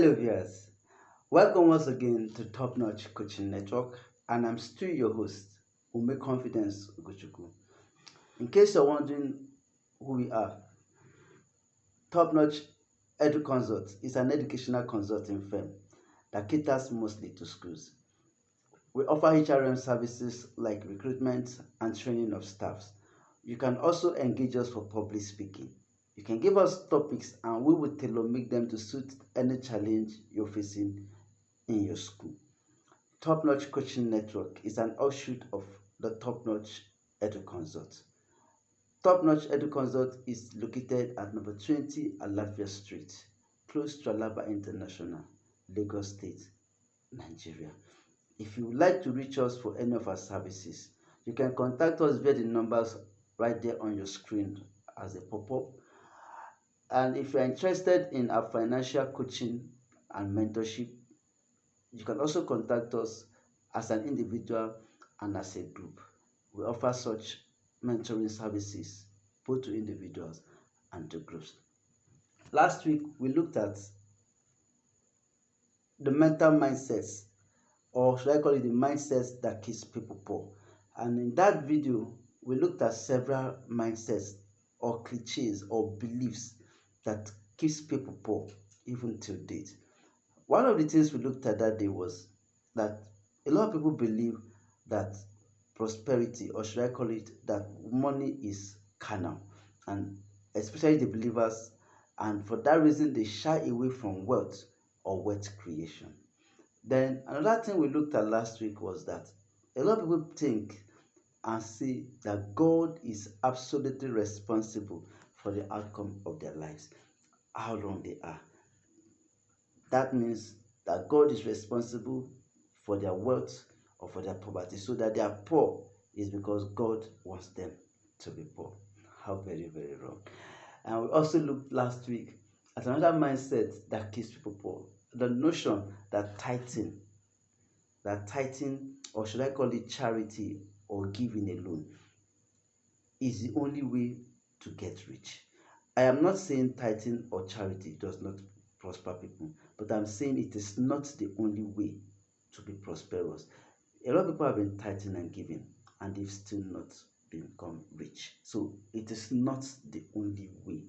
Hello, viewers. Welcome once again to Topnotch Coaching Network, and I'm still your host, Ume Confidence Ugochukwu. In case you're wondering who we are, Topnotch Edu Consult is an educational consulting firm that caters mostly to schools. We offer HRM services like recruitment and training of staffs. You can also engage us for public speaking. You can give us topics and we will tailor make them to suit any challenge you're facing in your school. Top Notch Coaching Network is an offshoot of the Top Notch Edu Consult. Top Notch Edu Consult is located at number 20 Alafia Street, close to Alaba International, Lagos State, Nigeria. If you would like to reach us for any of our services, you can contact us via the numbers right there on your screen as a pop-up. And if you're interested in our financial coaching and mentorship, you can also contact us as an individual and as a group. We offer such mentoring services both to individuals and to groups. Last week, we looked at the mental mindsets, or should I call it the mindsets that keeps people poor. And in that video, we looked at several mindsets or cliches or beliefs that keeps people poor even till date. One of the things we looked at that day was that a lot of people believe that prosperity, or should I call it that money, is carnal, and especially the believers, and for that reason they shy away from wealth or wealth creation. Then another thing we looked at last week was that a lot of people think and say that God is absolutely responsible for the outcome of their lives, how long they are. That means that God is responsible for their wealth or for their poverty. So that they are poor is because God wants them to be poor. How very, very wrong. And we also looked last week at another mindset that keeps people poor. The notion that tithing, or should I call it charity or giving alone, is the only way to get rich. I am not saying tithing or charity does not prosper people, but I'm saying it is not the only way to be prosperous. A lot of people have been tithing and giving, and they've still not become rich. So it is not the only way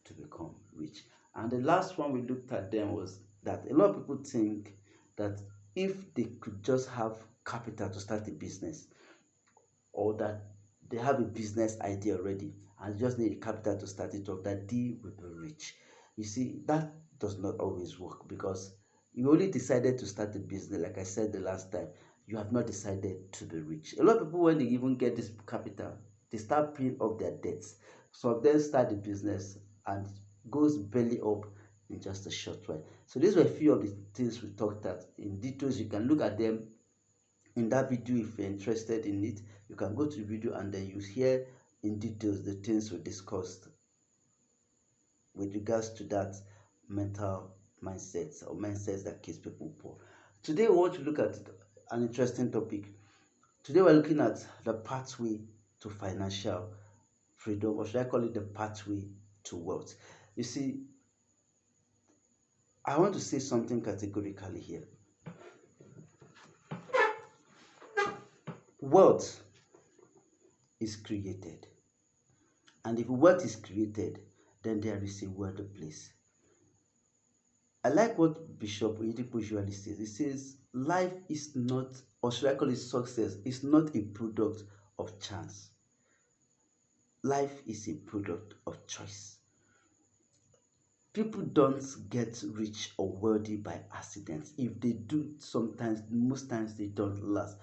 to become rich. And the last one we looked at then was that a lot of people think that if they could just have capital to start a business, or that they have a business idea already and just need capital to start it off, that they will be rich. You see, that does not always work, because you only decided to start a business, like I said the last time. You have not decided to be rich. A lot of people, when they even get this capital, they start paying off their debts. Some of them start the business and goes belly up in just a short while. So these were a few of the things we talked at in details. You can look at them in that video. If you're interested in it, you can go to the video and then you hear in details the things we discussed with regards to that mental mindsets or mindsets that keeps people poor. Today we want to look at an interesting topic. Today we're looking at the pathway to financial freedom, or should I call it the pathway to wealth. You see, I want to say something categorically here. Wealth is created, and if wealth is created, then there is a wealthy place. I like what Bishop Oyedepo usually says. He says life is not, or should I call it success, is not a product of chance. Life is a product of choice. People don't get rich or wealthy by accident. If they do, sometimes, most times they don't last.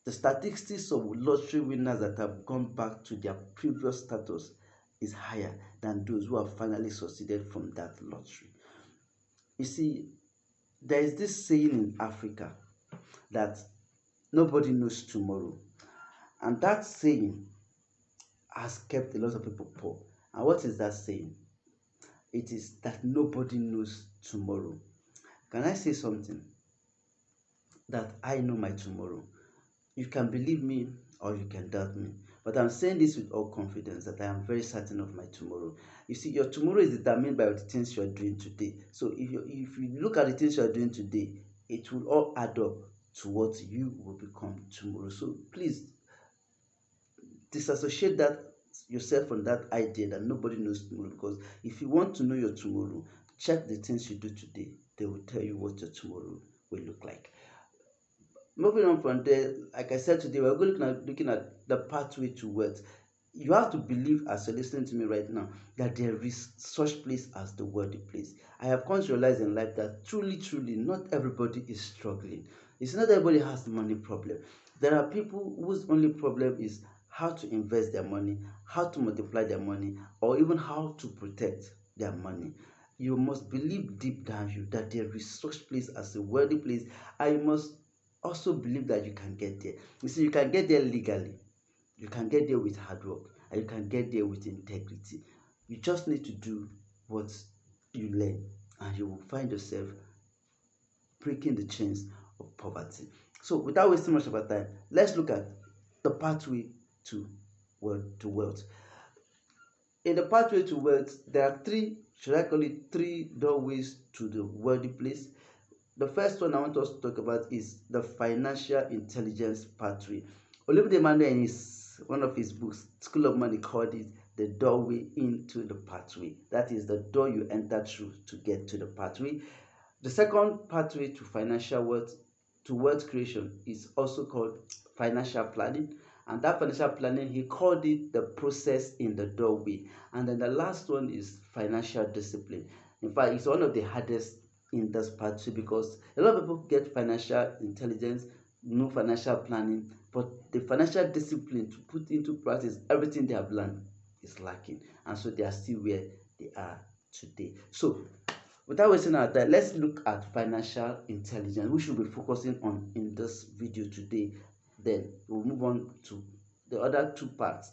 The statistics of lottery winners that have gone back to their previous status is higher than those who have finally succeeded from that lottery. You see, there is this saying in Africa that nobody knows tomorrow. And that saying has kept a lot of people poor. And what is that saying? It is that nobody knows tomorrow. Can I say something? That I know my tomorrow. You can believe me or you can doubt me. But I'm saying this with all confidence that I am very certain of my tomorrow. You see, your tomorrow is determined by the things you are doing today. So if you look at the things you are doing today, it will all add up to what you will become tomorrow. So please disassociate that yourself from that idea that nobody knows tomorrow, because if you want to know your tomorrow, check the things you do today. They will tell you what your tomorrow will look like. Moving on from there, like I said today, we're going looking at the pathway to wealth. You have to believe, as you're listening to me right now, that there is such place as the wealthy place. I have come to realize in life that truly, not everybody is struggling. It's not everybody has the money problem. There are people whose only problem is how to invest their money, how to multiply their money, or even how to protect their money. You must believe deep down you that there is such place as a wealthy place. I must also believe that you can get there. You see, you can get there legally, you can get there with hard work, and you can get there with integrity. You just need to do what you learn, and you will find yourself breaking the chains of poverty. So, without wasting much of our time, let's look at the pathway to wealth. In the pathway to wealth, there are three, should I call it three doorways to the wealthy place. The first one I want us to talk about is the financial intelligence pathway. Olumide Emmanuel, in one of his books, School of Money, called it the doorway into the pathway. That is the door you enter through to get to the pathway. The second pathway to financial wealth, to wealth creation, is also called financial planning. And that financial planning, he called it the process in the doorway. And then the last one is financial discipline. In fact, it's one of the hardest in this pathway, because a lot of people get financial intelligence, no financial planning, but the financial discipline to put into practice everything they have learned is lacking. And so they are still where they are today. So without wasting our time, let's look at financial intelligence. We should be focusing on in this video today. Then we'll move on to the other two parts,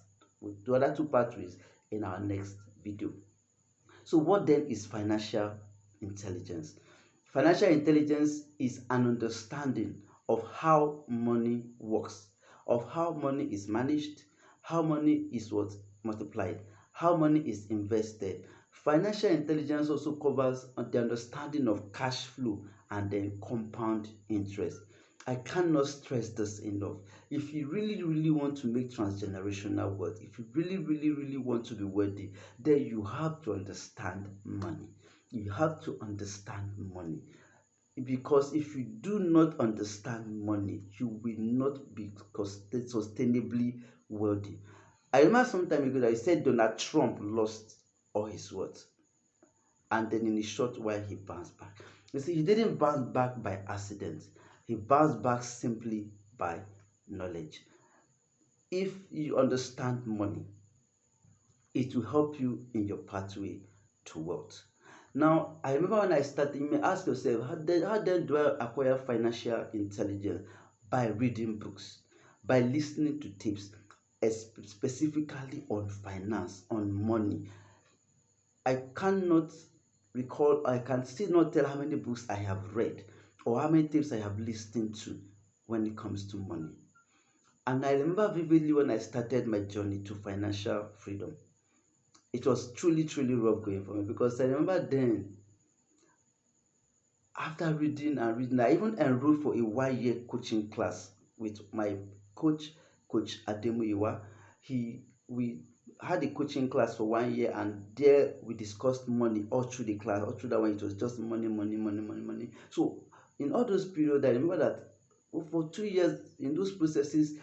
the other two pathways in our next video. So what then is financial intelligence? Financial intelligence is an understanding of how money works, of how money is managed, how money is what multiplied, how money is invested. Financial intelligence also covers the understanding of cash flow and then compound interest. I cannot stress this enough. If you really want to make transgenerational wealth, if you really want to be wealthy, then you have to understand money. You have to understand money, because if you do not understand money, you will not be sustainably wealthy. I remember some time ago that I said Donald Trump lost all his wealth, and then in a short while he bounced back. You see, he didn't bounce back by accident. He bounced back simply by knowledge. If you understand money, it will help you in your pathway to wealth. Now, I remember when I started, you may ask yourself, how then do I acquire financial intelligence? By reading books, by listening to tips, specifically on finance, on money. I cannot recall, I can still not tell how many books I have read or how many tips I have listened to when it comes to money. And I remember vividly when I started my journey to financial freedom. It was truly rough going for me, because I remember then, after reading and reading, I even enrolled for a 1 year coaching class with my coach, Coach Ademuyiwa. We had a coaching class for 1 year, and there we discussed money all through the class. All through that one, it was just money. So in all those periods, I remember that for 2 years in those processes,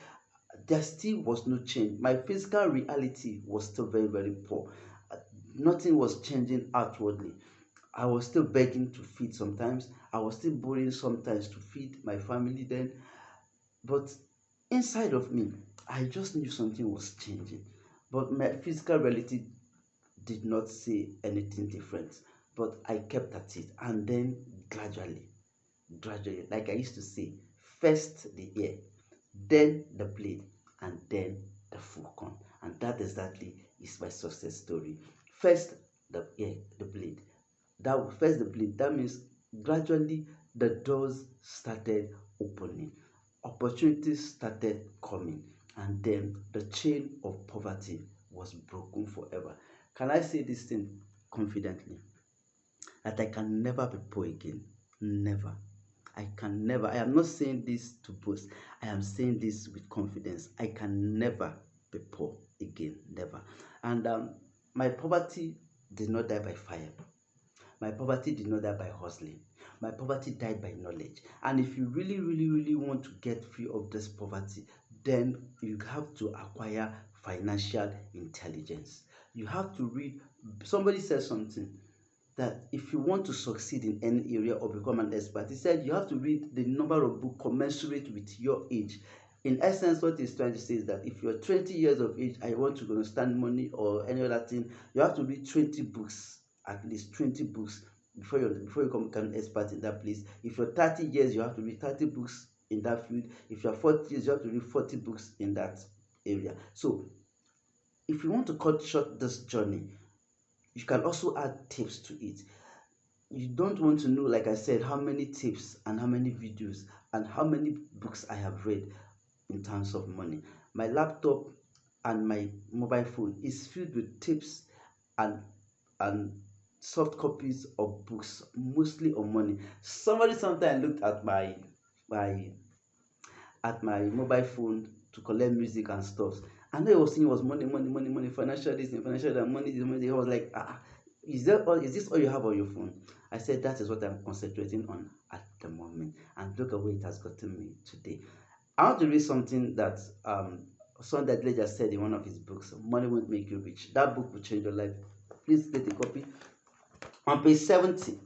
there still was no change. My physical reality was still very poor. Uh, Nothing was changing outwardly. I was still begging to feed sometimes. I was still borrowing sometimes to feed my family then. But inside of me, I just knew something was changing. But my physical reality did not say anything different. But I kept at it. And then gradually, like I used to say, first the ear, then the blade, and then the fulcrum. And that exactly is my success story. First the ear, the blade. That first the blade. That means gradually the doors started opening. opportunities started coming, and then the chain of poverty was broken forever. Can I say this thing confidently? That I can never be poor again. Never. I can never. I am not saying this to boast. I am saying this with confidence. I can never be poor again. Never. And my poverty did not die by fire. My poverty did not die by hustling. My poverty died by knowledge. And if you really, really, really want to get free of this poverty, then you have to acquire financial intelligence. You have to read. Somebody said something that if you want to succeed in any area or become an expert, he said you have to read the number of books commensurate with your age. In essence, what he's trying to say is that if you're 20 years of age and you want to understand money or any other thing, you have to read 20 books, at least 20 books before you become an expert in that place. If you're 30 years, you have to read 30 books in that field. If you're 40 years, you have to read 40 books in that area. So if you want to cut short this journey, you can also add tips to it. You don't want to know, like I said, how many tips and how many videos and how many books I have read in terms of money. My laptop and my mobile phone is filled with tips and and soft copies of books, mostly on money. Somebody sometime looked at my my mobile phone to collect music and stuff. And I was seeing was money, money, money, money, financial this and financial that, money, this, money. I was like, is that all? Is this all you have on your phone? I said that is what I'm concentrating on at the moment, and look at where it has gotten me today. I want to read something that Sunday Ledger said in one of his books. Money won't make you rich. That book will change your life. Please get a copy. On page 70,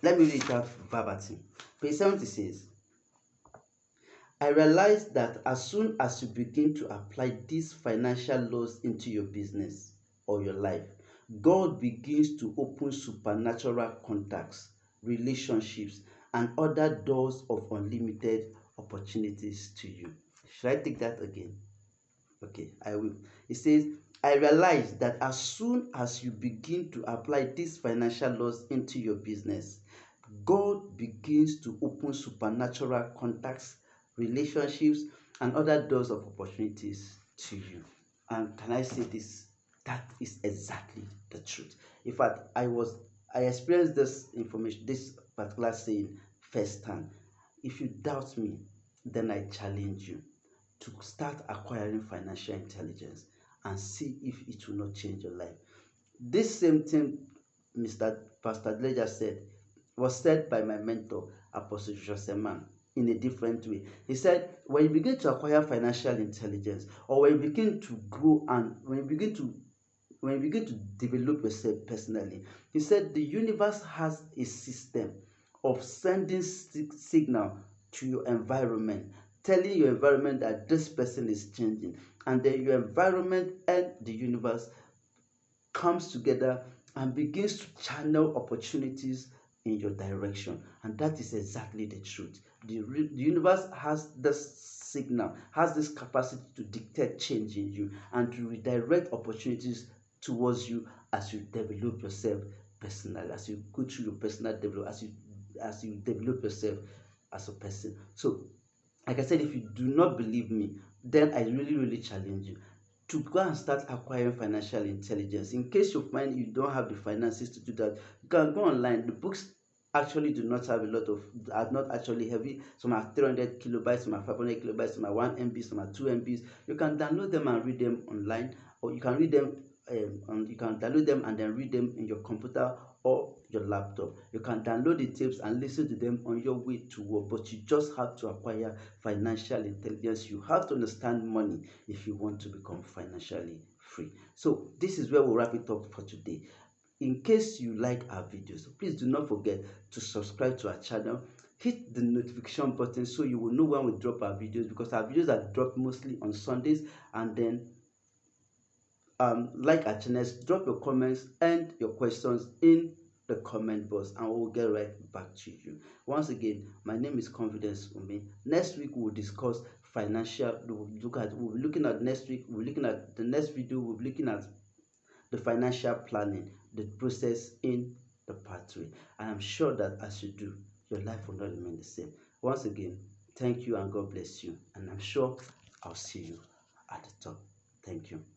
let me read that verbatim. Page 70 says, I realized that as soon as you begin to apply these financial laws into your business or your life, God begins to open supernatural contacts, relationships, and other doors of unlimited opportunities to you. Should I take that again? Okay, I will. It says, I realize that as soon as you begin to apply these financial laws into your business, God begins to open supernatural contacts, relationships, and other doors of opportunities to you. And can I say this? That is exactly the truth. In fact, I experienced this information, this particular saying firsthand. If you doubt me, then I challenge you to start acquiring financial intelligence and see if it will not change your life. This same thing Mr. Pastor Ledger said was said by my mentor, Apostle Joseman, in a different way. He said, when you begin to acquire financial intelligence, or when you begin to grow and when you begin to develop yourself personally, he said the universe has a system of sending signal to your environment, telling your environment that this person is changing, and then your environment and the universe comes together and begins to channel opportunities in your direction. And that is exactly the truth. The universe has this signal, has this capacity to dictate change in you and to redirect opportunities towards you as you develop yourself personally, as you go through your personal development, as you develop yourself as a person. So like I said, if you do not believe me, then I really, really challenge you to go and start acquiring financial intelligence. In case you find you don't have the finances to do that, you can go online. The books actually do not have a lot of, are not actually heavy. Some are 300 kilobytes, some are 500 kilobytes, some are 1 MB, some are 2 MBs. You can download them and read them online, or you can read them you can download them and then read them in your computer or your laptop. You can download the tapes and listen to them on your way to work, but you just have to acquire financial intelligence. You have to understand money if you want to become financially free. So this is where we'll wrap it up for today. In case you like our videos, please do not forget to subscribe to our channel. Hit the notification button so you will know when we drop our videos, because our videos are dropped mostly on Sundays. And then like our channels, drop your comments and your questions in the comment box and we'll get right back to you. Once again, my name is Confidence Umi. Next week we'll discuss financial. We'll be looking at next week. We're looking at the next video. We'll be looking at the financial planning, the process in the pathway. And I'm sure that as you do, your life will not remain the same. Once again, Thank you and God bless you. And I'm sure I'll see you at the top. Thank you.